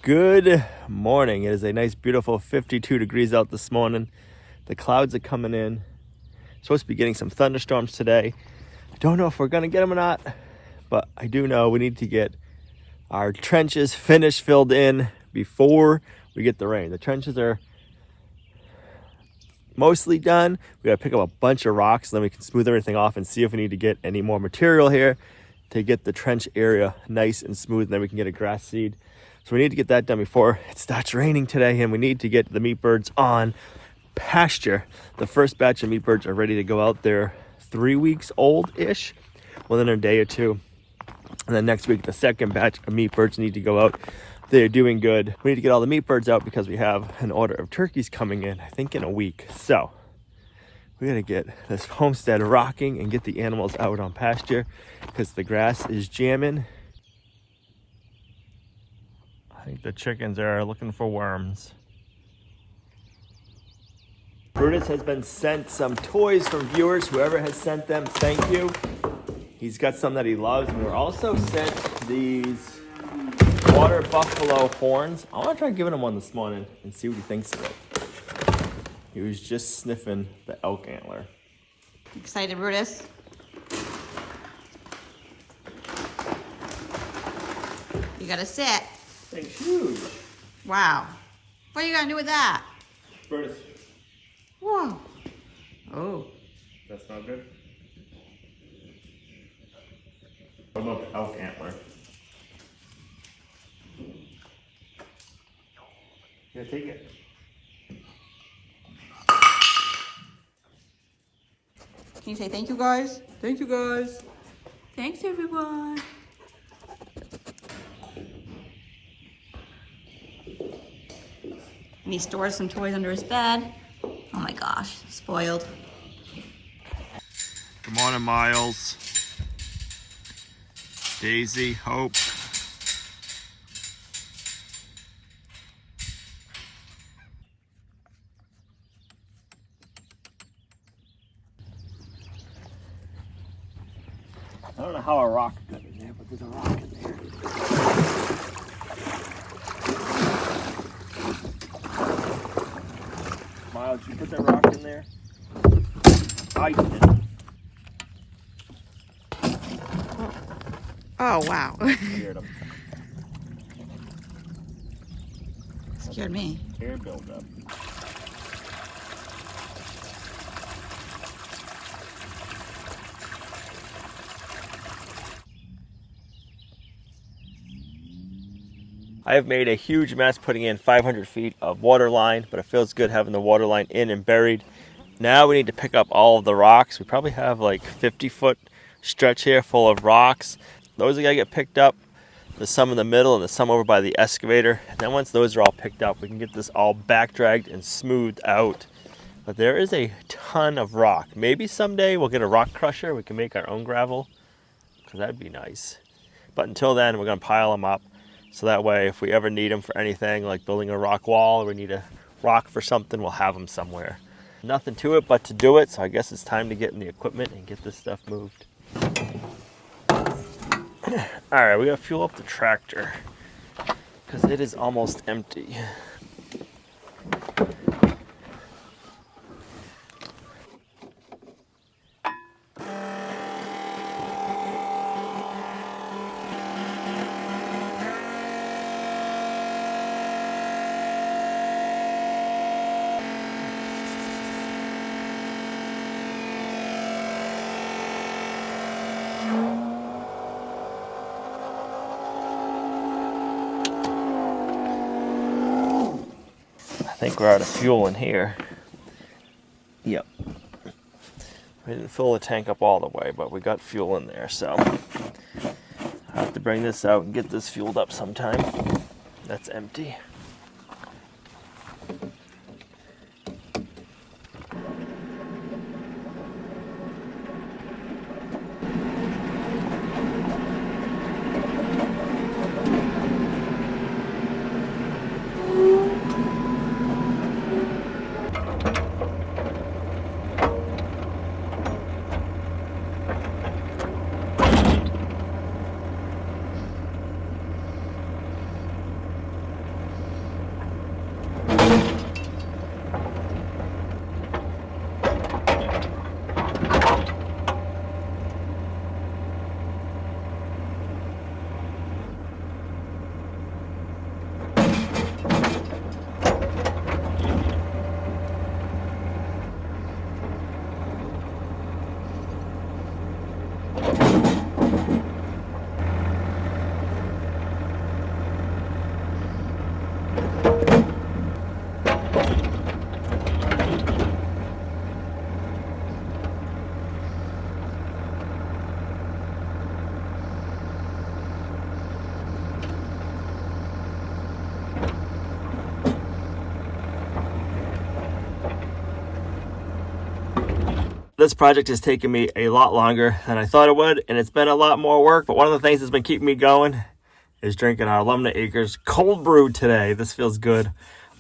Good morning. It is a nice, beautiful 52 degrees out this morning. The clouds are coming in. Supposed to be getting some thunderstorms today. I don't know if we're going to get them or not, but I do know we need to get our trenches finished, filled in before we get the rain. The trenches are mostly done. We got to pick up a bunch of rocks, and then we can smooth everything off and see if we need to get any more material here to get the trench area nice and smooth, and then we can get a grass seed. So we need to get that done before it starts raining today, and we need to get the meat birds on pasture. The first batch of meat birds are ready to go out. They're 3 weeks old-ish, within a day or two. And then next week, the second batch of meat birds need to go out. They're doing good. We need to get all the meat birds out because we have an order of turkeys coming in, I think in a week. So we gotta get this homestead rocking and get the animals out on pasture because the grass is jamming. I think the chickens are looking for worms. Brutus has been sent some toys from viewers. Whoever has sent them, thank you. He's got some that he loves. And we were also sent these water buffalo horns. I want to try giving him one this morning and see what he thinks of it. He was just sniffing the elk antler. Excited, Brutus? You gotta sit. Thing's huge. Wow. What are you gonna do with that? Brutus. Whoa. Oh. That's not good. What about the elk antler? Yeah, take it. Can you say thank you, guys? Thank you, guys. Thanks, everyone. And he stores some toys under his bed. Oh my gosh, spoiled. Good morning, Miles. Daisy, Hope. I don't know how a rock got in there, but there's a rock in there. Miles, you put that rock in there? I did. Oh, wow. Scared him. Scared me. Air buildup. I have made a huge mess putting in 500 feet of water line, but it feels good having the water line in and buried. Now we need to pick up all of the rocks. We probably have like 50-foot stretch here full of rocks. Those are gonna get picked up. There's some in the middle and there's some over by the excavator. And then once those are all picked up, we can get this all back dragged and smoothed out. But there is a ton of rock. Maybe someday we'll get a rock crusher. We can make our own gravel, because that'd be nice. But until then, we're gonna pile them up. So that way, if we ever need them for anything, like building a rock wall, or we need a rock for something, we'll have them somewhere. Nothing to it but to do it, so I guess it's time to get in the equipment and get this stuff moved. All right, we gotta fuel up the tractor, because it is almost empty. I think we're out of fuel in here. Yep. We didn't fill the tank up all the way, but we got fuel in there, so I have to bring this out and get this fueled up sometime. That's empty. This project has taken me a lot longer than I thought it would, and it's been a lot more work, but one of the things that's been keeping me going is drinking our Lumnah Acres cold brew today. This feels good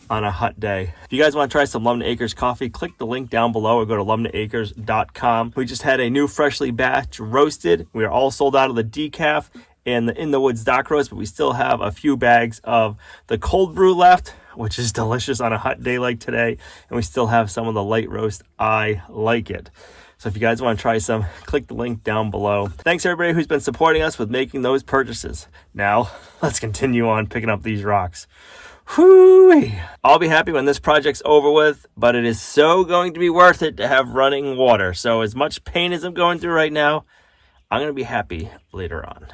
on a hot day. If you guys want to try some Lumnah Acres coffee, click the link down below or go to lumnahacres.com. We just had a new freshly batch roasted. We are all sold out of the decaf and the In the Woods Dock Roast, but we still have a few bags of the cold brew left, which is delicious on a hot day like today. And we still have some of the light roast. I like it. So if you guys want to try some, click the link down below. Thanks everybody who's been supporting us with making those purchases. Now, let's continue on picking up these rocks. Whoo! I'll be happy when this project's over with, but it is so going to be worth it to have running water. So as much pain as I'm going through right now, I'm going to be happy later on.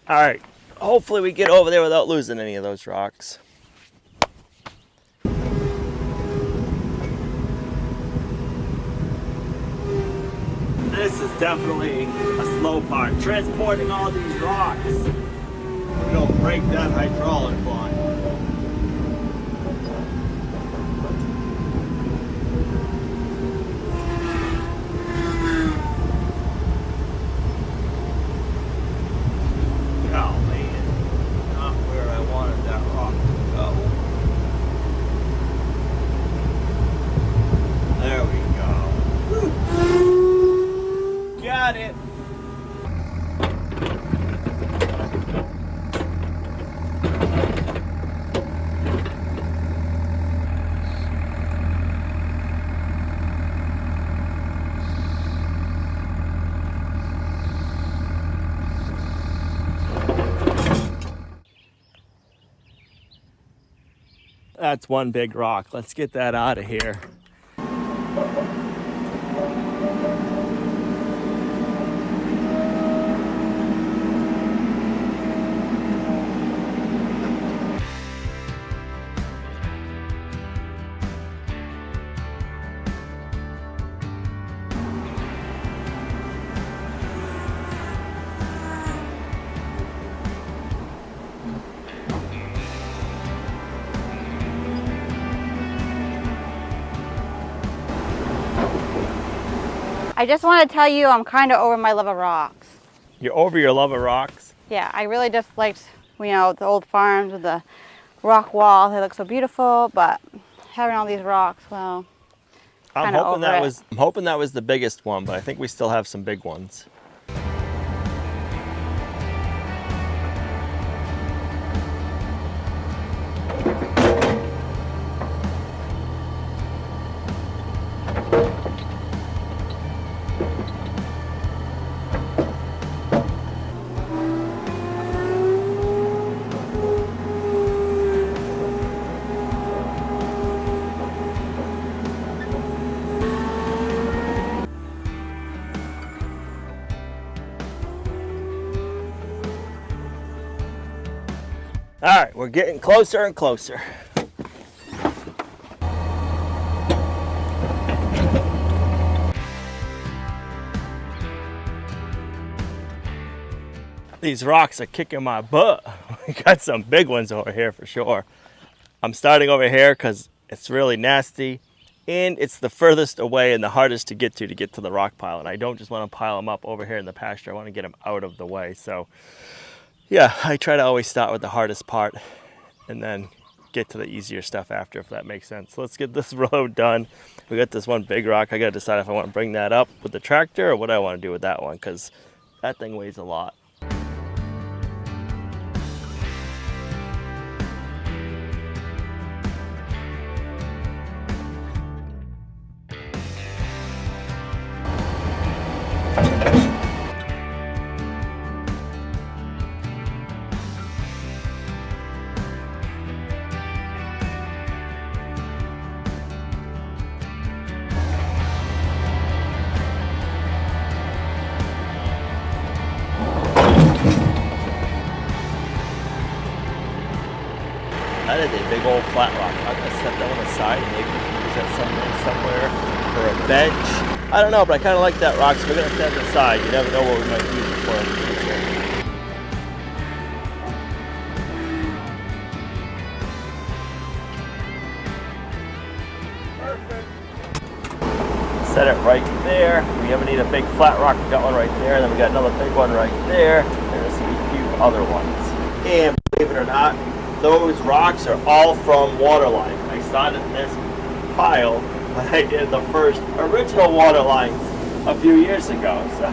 All right, hopefully we get over there without losing any of those rocks. This is definitely a slow part. Transporting all these rocks. We don't break that hydraulic line. That's one big rock. Let's get that out of here. I just want to tell you I'm kind of over my love of rocks. You're over your love of rocks? Yeah, I really just liked, you know, the old farms with the rock walls. They look so beautiful, but having all these rocks, well, I'm hoping that was the biggest one, but I think we still have some big ones. All right, we're getting closer and closer. These rocks are kicking my butt. We got some big ones over here for sure. I'm starting over here because it's really nasty and it's the furthest away and the hardest to get to the rock pile. And I don't just want to pile them up over here in the pasture. I want to get them out of the way. So yeah, I try to always start with the hardest part and then get to the easier stuff after, if that makes sense. So let's get this road done. We got this one big rock. I got to decide if I want to bring that up with the tractor or what I want to do with that one, because that thing weighs a lot. That is a big old flat rock. I'm gonna set that on the side and maybe we can use that somewhere for a bench. I don't know, but I kind of like that rock, so we're gonna set it aside. You never know what we might use it for in the future. Perfect. Set it right there. We ever need a big flat rock, we got one right there, and then we got another big one right there. There's a few other ones. And believe it or not, those rocks are all from water lines. I started this pile when I did the first original water lines a few years ago. So.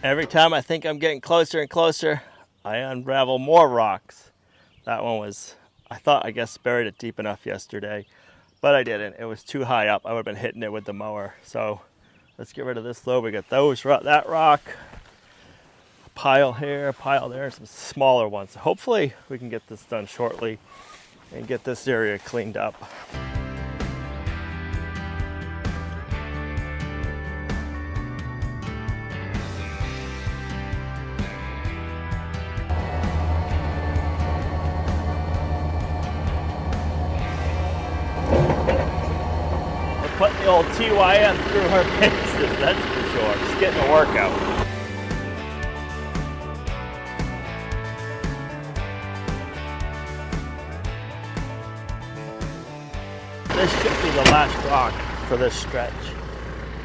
Every time I think I'm getting closer and closer, I unravel more rocks. That one was, I guess buried it deep enough yesterday, but I didn't. It was too high up. I would have been hitting it with the mower. So let's get rid of this load. We got that rock, a pile here, a pile there, and some smaller ones. So hopefully we can get this done shortly and get this area cleaned up. Putting the old TYM through her paces, that's for sure. She's getting a workout. This should be the last rock for this stretch.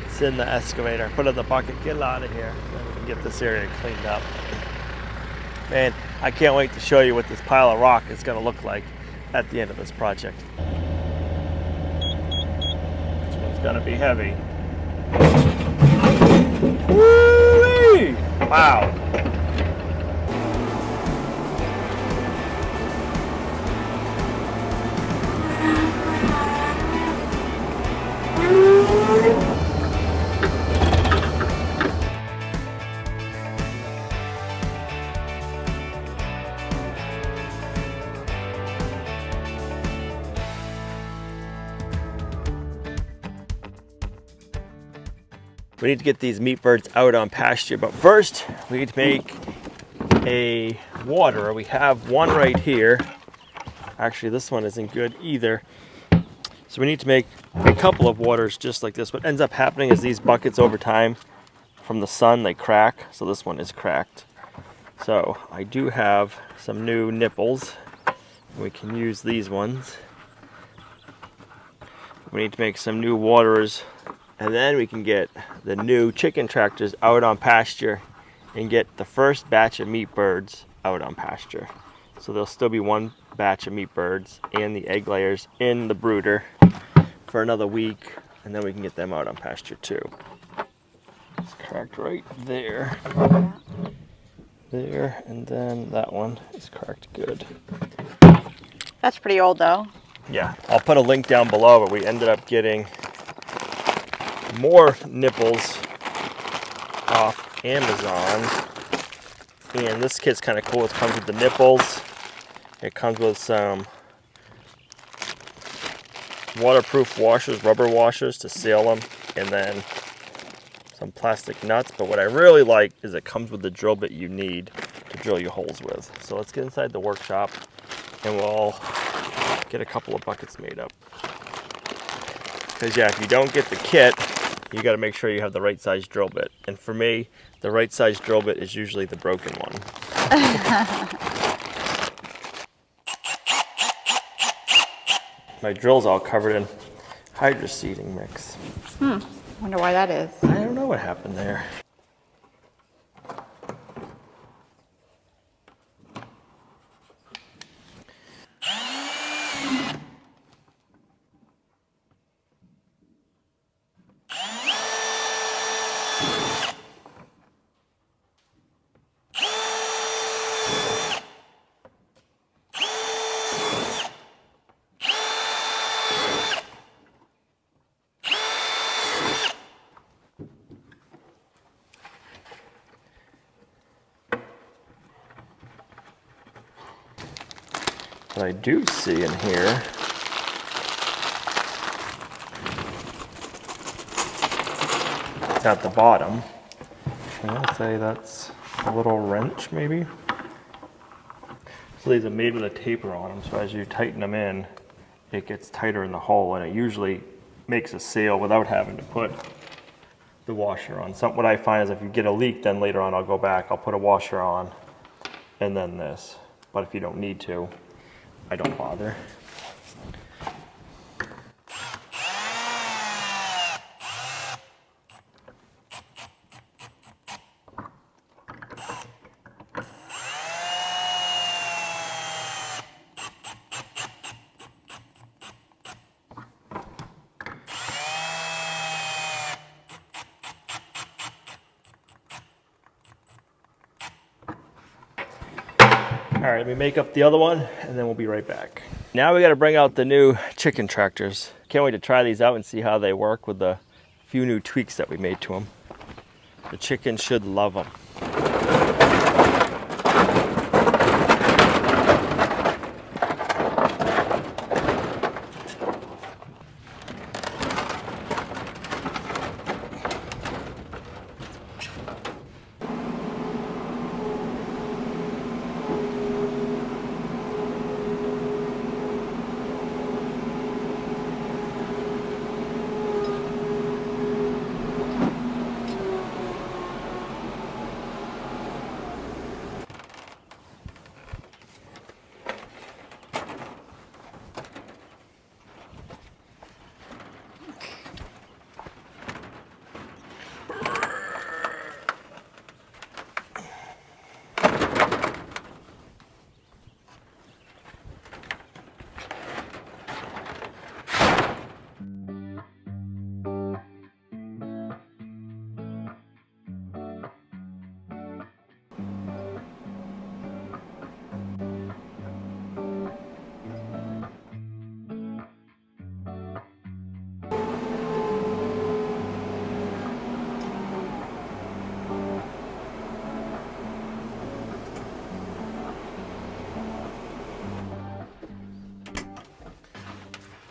It's in the excavator. Put it in the bucket, get it out of here, then we can get this area cleaned up. Man, I can't wait to show you what this pile of rock is going to look like at the end of this project. It's gonna be heavy. Woo-wee! Wow. We need to get these meat birds out on pasture, but first we need to make a waterer. We have one right here. Actually, this one isn't good either. So we need to make a couple of waters just like this. What ends up happening is these buckets over time from the sun, they crack. So this one is cracked. So I do have some new nipples. We can use these ones. We need to make some new waterers. And then we can get the new chicken tractors out on pasture and get the first batch of meat birds out on pasture. So there'll still be one batch of meat birds and the egg layers in the brooder for another week, and then we can get them out on pasture too. It's cracked right there. There, and then that one is cracked good. That's pretty old though. Yeah, I'll put a link down below, but we ended up getting more nipples off Amazon. And this kit's kind of cool. It comes with the nipples. It comes with some waterproof washers, rubber washers to seal them, and then some plastic nuts. But what I really like is it comes with the drill bit you need to drill your holes with. So let's get inside the workshop and we'll get a couple of buckets made up. Because yeah, if you don't get the kit, you got to make sure you have the right size drill bit. And for me, the right size drill bit is usually the broken one. My drill's all covered in hydroseeding mix. Wonder why that is. I don't know what happened there. What I do see in here it's at the bottom. I'm gonna say that's a little wrench maybe. So these are made with a taper on them, so as you tighten them in, it gets tighter in the hole, and it usually makes a seal without having to put the washer on. What I find is if you get a leak, then later on I'll go back, I'll put a washer on, and then this. But if you don't need to, I don't bother. All right, let me make up the other one and then we'll be right back. Now we got to bring out the new chicken tractors. Can't wait to try these out and see how they work with the few new tweaks that we made to them. The chickens should love them.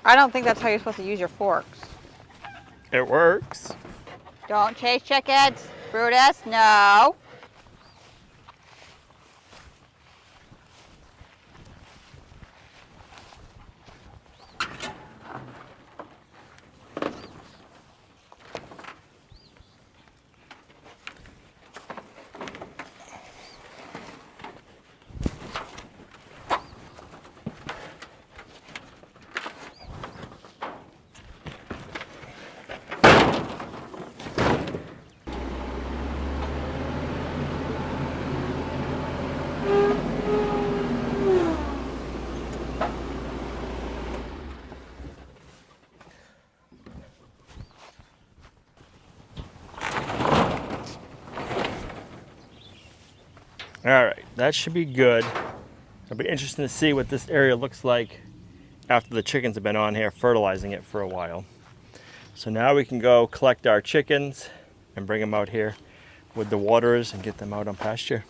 I don't think that's how you're supposed to use your forks. It works. Don't chase chickens, Brutus, no. All right, that should be good. It'll be interesting to see what this area looks like after the chickens have been on here fertilizing it for a while. So now we can go collect our chickens and bring them out here with the waterers and get them out on pasture.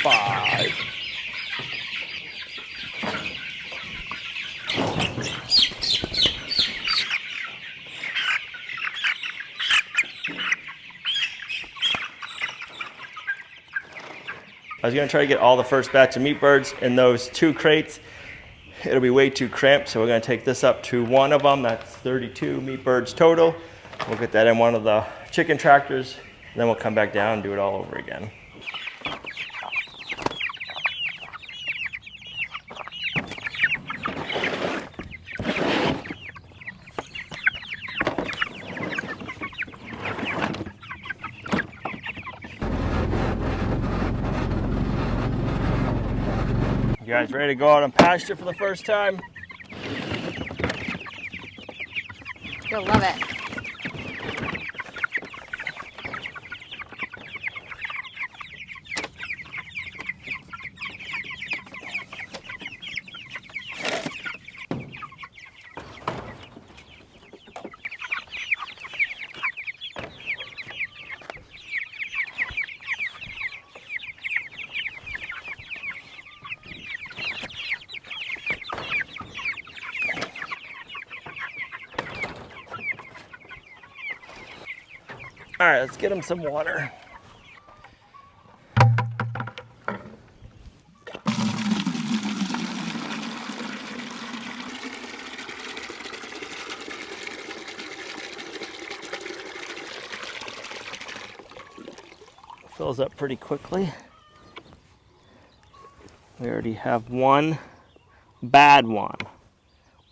Five. I was gonna try to get all the first batch of meat birds in those 2 crates. It'll be way too cramped, so we're gonna take this up to one of them. That's 32 meat birds total. We'll get that in one of the chicken tractors, and then we'll come back down and do it all over again. You guys ready to go out on pasture for the first time? You'll love it. All right, let's get them some water. Fills up pretty quickly. We already have one bad one.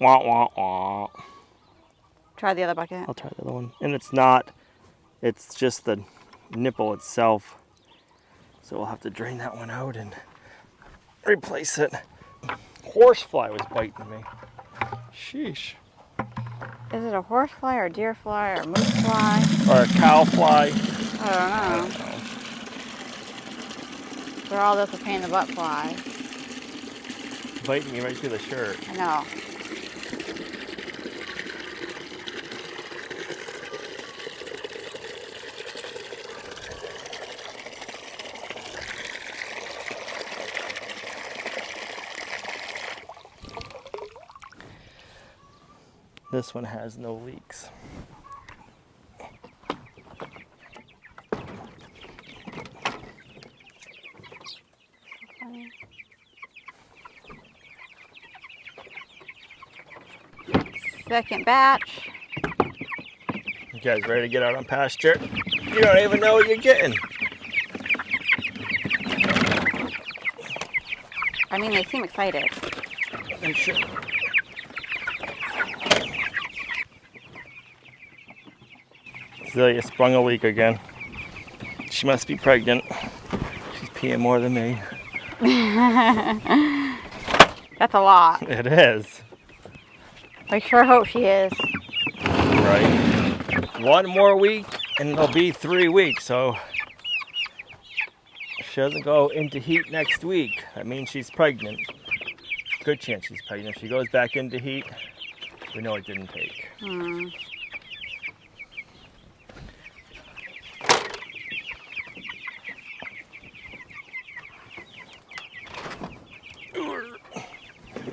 Wah, wah, wah. Try the other bucket. I'll try the other one. And it's just the nipple itself. So we'll have to drain that one out and replace it. Horsefly was biting me. Sheesh. Is it a horse fly or a deer fly or a moose fly? Or a cow fly. I don't know. They're all just a pain in the butt fly. Biting me right through the shirt. I know. This one has no leaks. Second batch. You guys ready to get out on pasture? You don't even know what you're getting. I mean, they seem excited. They should. Celia sprung a leak again. She must be pregnant. She's peeing more than me. That's a lot. It is. I sure hope she is. Right. One more week and it'll be 3 weeks, so if she doesn't go into heat next week, that means she's pregnant. Good chance she's pregnant. If she goes back into heat, we know it didn't take.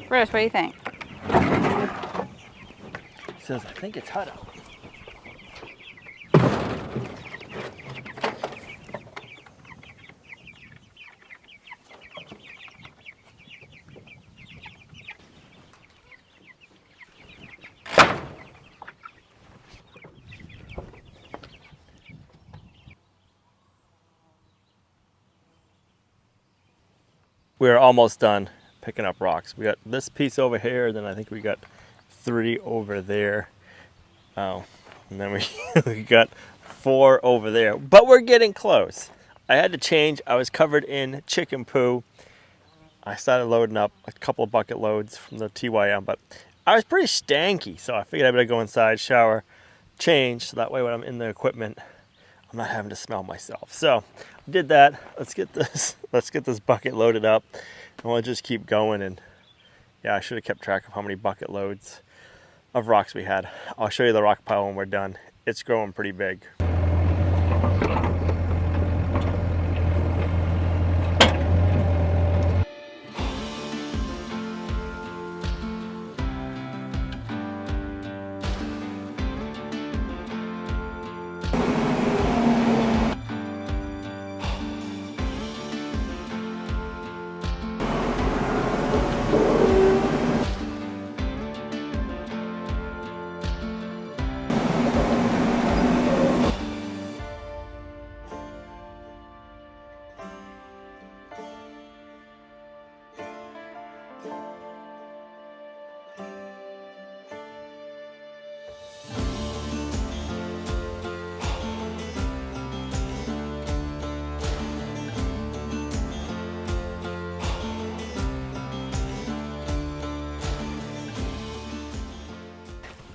Bruce, what do you think? He says, I think it's hot out. We're almost done picking up rocks. We got this piece over here, then I think we got 3 over there. Oh, and then we got 4 over there. But we're getting close. I had to change. I was covered in chicken poo. I started loading up a couple of bucket loads from the TYM, but I was pretty stanky, so I figured I better go inside, shower, change, so that way when I'm in the equipment, I'm not having to smell myself. So Did that. Let's get this bucket loaded up, and we'll just keep going. And yeah, I should have kept track of how many bucket loads of rocks we had. I'll show you the rock pile when we're done. It's growing pretty big.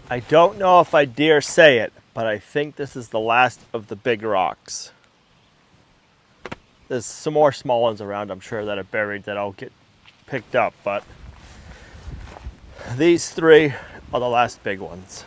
I don't know if I dare say it, but I think this is the last of the big rocks. There's some more small ones around, I'm sure, that are buried that I'll get picked up, but these three are the last big ones.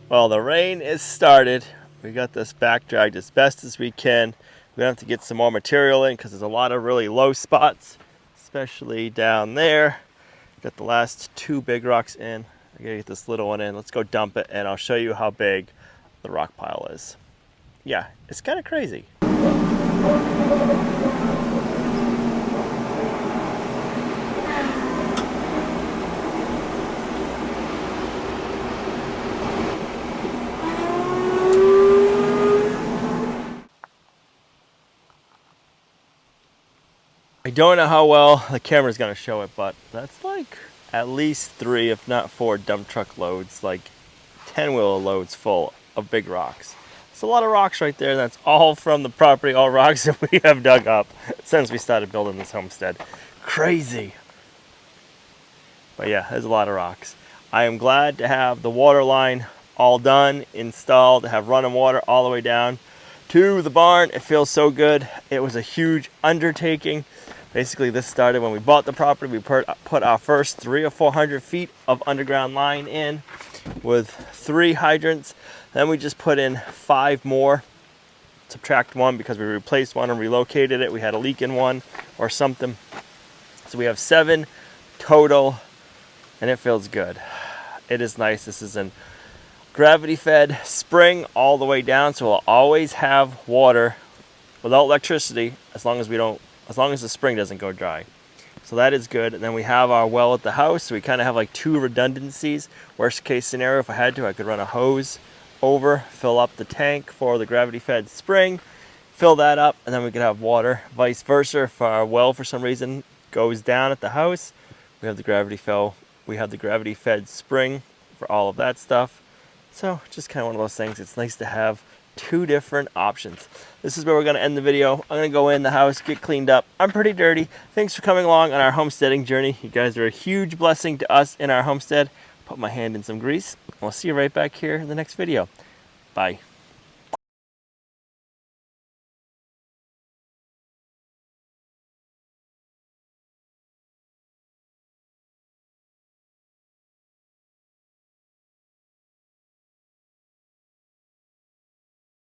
Well, the rain is started. We got this back dragged as best as we can. We have to get some more material in because there's a lot of really low spots, especially down there. Got the last two big rocks in. I gotta get this little one in. Let's go dump it and I'll show you how big the rock pile is. Yeah, it's kind of crazy. I don't know how well the camera's gonna show it, but that's like at least 3, if not 4 dump truck loads, like 10-wheeler loads full of big rocks. It's a lot of rocks right there. That's all from the property, all rocks that we have dug up since we started building this homestead. Crazy. But yeah, there's a lot of rocks. I am glad to have the water line all done, installed, to have running water all the way down to the barn. It feels so good. It was a huge undertaking. Basically, this started when we bought the property. We put our first 300 or 400 feet of underground line in with 3 hydrants. Then we just put in 5 more, subtract 1 because we replaced one and relocated it. We had a leak in one or something. So we have 7 total, and it feels good. It is nice. This is a gravity-fed spring all the way down, so we'll always have water without electricity as long as the spring doesn't go dry. So that is good. And then we have our well at the house, so we kind of have like 2 redundancies. Worst case scenario, if I had to, I could run a hose over, fill up the tank for the gravity-fed spring, fill that up, and then we could have water. Vice versa, if our well for some reason goes down at the house, we have the gravity-fed spring for all of that stuff. So just kind of one of those things. It's nice to have 2 different options. This is where we're going to end the video. I'm going to go in the house, get cleaned up. I'm pretty dirty. Thanks for coming along on our homesteading journey. You guys are a huge blessing to us in our homestead. Put my hand in some grease. We'll see you right back here in the next video. Bye.